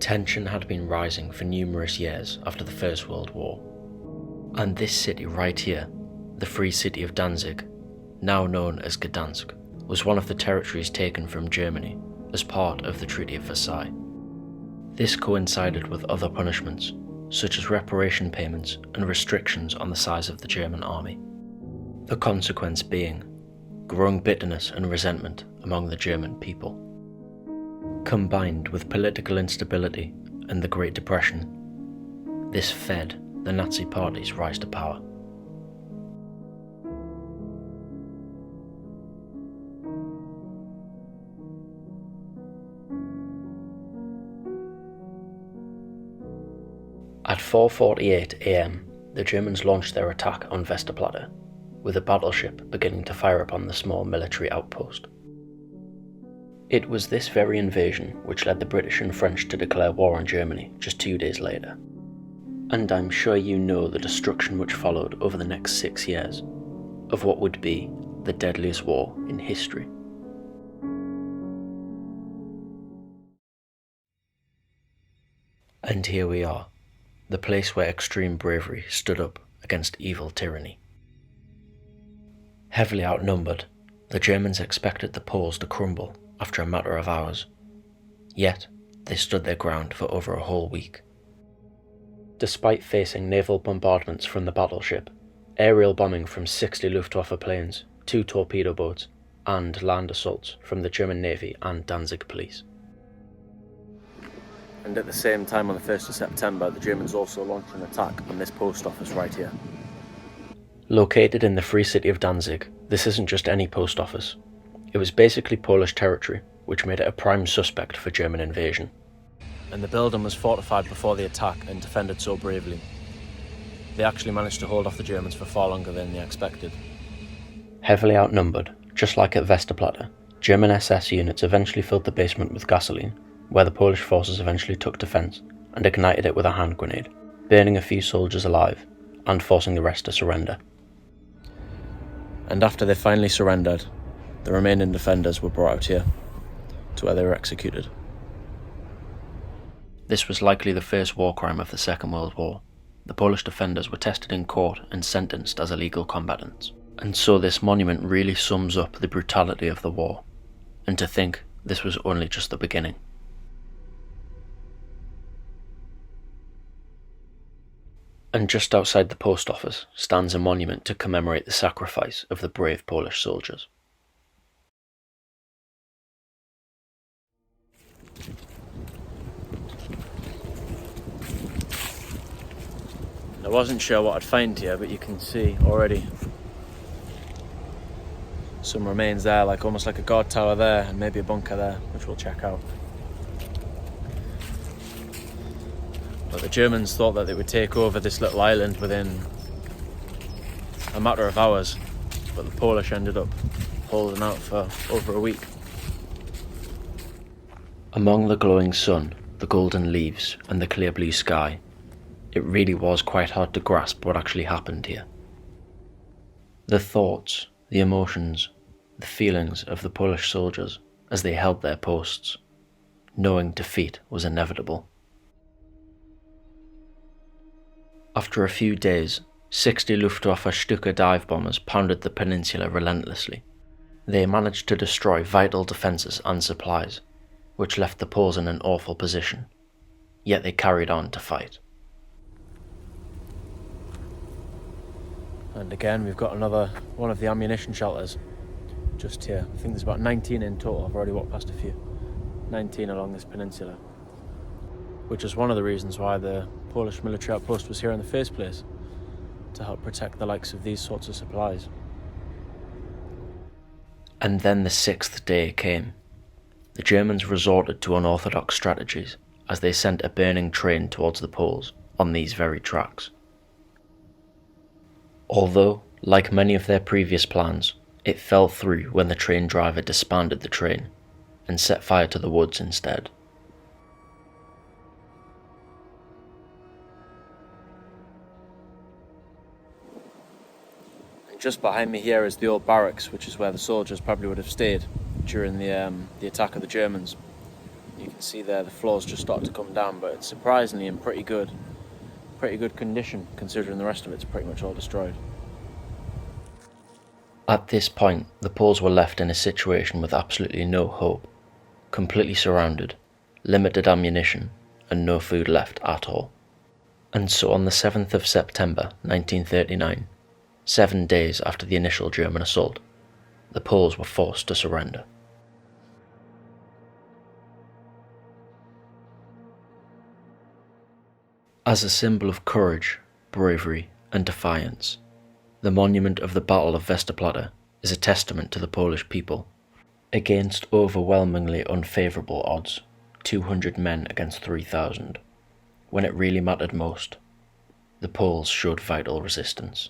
Tension had been rising for numerous years after the First World War, and this city right here, the Free City of Danzig, now known as Gdańsk, was one of the territories taken from Germany as part of the Treaty of Versailles. This coincided with other punishments, such as reparation payments and restrictions on the size of the German army. The consequence being growing bitterness and resentment among the German people. Combined with political instability and the Great Depression, this fed the Nazi Party's rise to power. At 4:48 am, the Germans launched their attack on Westerplatte, with a battleship beginning to fire upon the small military outpost. It was this very invasion which led the British and French to declare war on Germany just 2 days later. And I'm sure you know the destruction which followed over the next 6 years, of what would be the deadliest war in history. And here we are, the place where extreme bravery stood up against evil tyranny. Heavily outnumbered, the Germans expected the Poles to crumble after a matter of hours. Yet, they stood their ground for over a whole week. Despite facing naval bombardments from the battleship, aerial bombing from 60 Luftwaffe planes, 2 torpedo boats, and land assaults from the German Navy and Danzig police. And at the same time, on the 1st of September, the Germans also launched an attack on this post office right here. Located in the Free City of Danzig, this isn't just any post office. It was basically Polish territory, which made it a prime suspect for German invasion. And the building was fortified before the attack and defended so bravely. They actually managed to hold off the Germans for far longer than they expected. Heavily outnumbered, just like at Westerplatte, German SS units eventually filled the basement with gasoline, where the Polish forces eventually took defence and ignited it with a hand grenade, burning a few soldiers alive and forcing the rest to surrender. And after they finally surrendered, the remaining defenders were brought out here, to where they were executed. This was likely the first war crime of the Second World War. The Polish defenders were tested in court and sentenced as illegal combatants. And so this monument really sums up the brutality of the war, and to think this was only just the beginning. And just outside the post office stands a monument to commemorate the sacrifice of the brave Polish soldiers. I wasn't sure what I'd find here, but you can see already some remains there, like almost like a guard tower there, and maybe a bunker there, which we'll check out. But the Germans thought that they would take over this little island within a matter of hours, but the Polish ended up holding out for over a week. Among the glowing sun, the golden leaves, and the clear blue sky, it really was quite hard to grasp what actually happened here. The thoughts, the emotions, the feelings of the Polish soldiers as they held their posts, knowing defeat was inevitable. After a few days, 60 Luftwaffe Stuka dive bombers pounded the peninsula relentlessly. They managed to destroy vital defences and supplies, which left the Poles in an awful position, yet they carried on to fight. And again, we've got another one of the ammunition shelters just here. I think there's about 19 in total. I've already walked past a few. 19 along this peninsula, which is one of the reasons why the Polish military outpost was here in the first place, to help protect the likes of these sorts of supplies. And then the 6th day came. The Germans resorted to unorthodox strategies as they sent a burning train towards the Poles on these very tracks. Although, like many of their previous plans, it fell through when the train driver disbanded the train and set fire to the woods instead. And just behind me here is the old barracks, which is where the soldiers probably would have stayed during the attack of the Germans. You can can see there the floor's just started to come down, but it's surprisingly in pretty good condition considering the rest of it's pretty much all destroyed. At this point, the Poles were left in a situation with absolutely no hope, completely surrounded, limited ammunition, and no food left at all. And so on the 7th of September 1939, 7 days after the initial German assault, the Poles were forced to surrender. As a symbol of courage, bravery, and defiance, the monument of the Battle of Westerplatte is a testament to the Polish people. Against overwhelmingly unfavourable odds, 200 men against 3,000, when it really mattered most, the Poles showed vital resistance.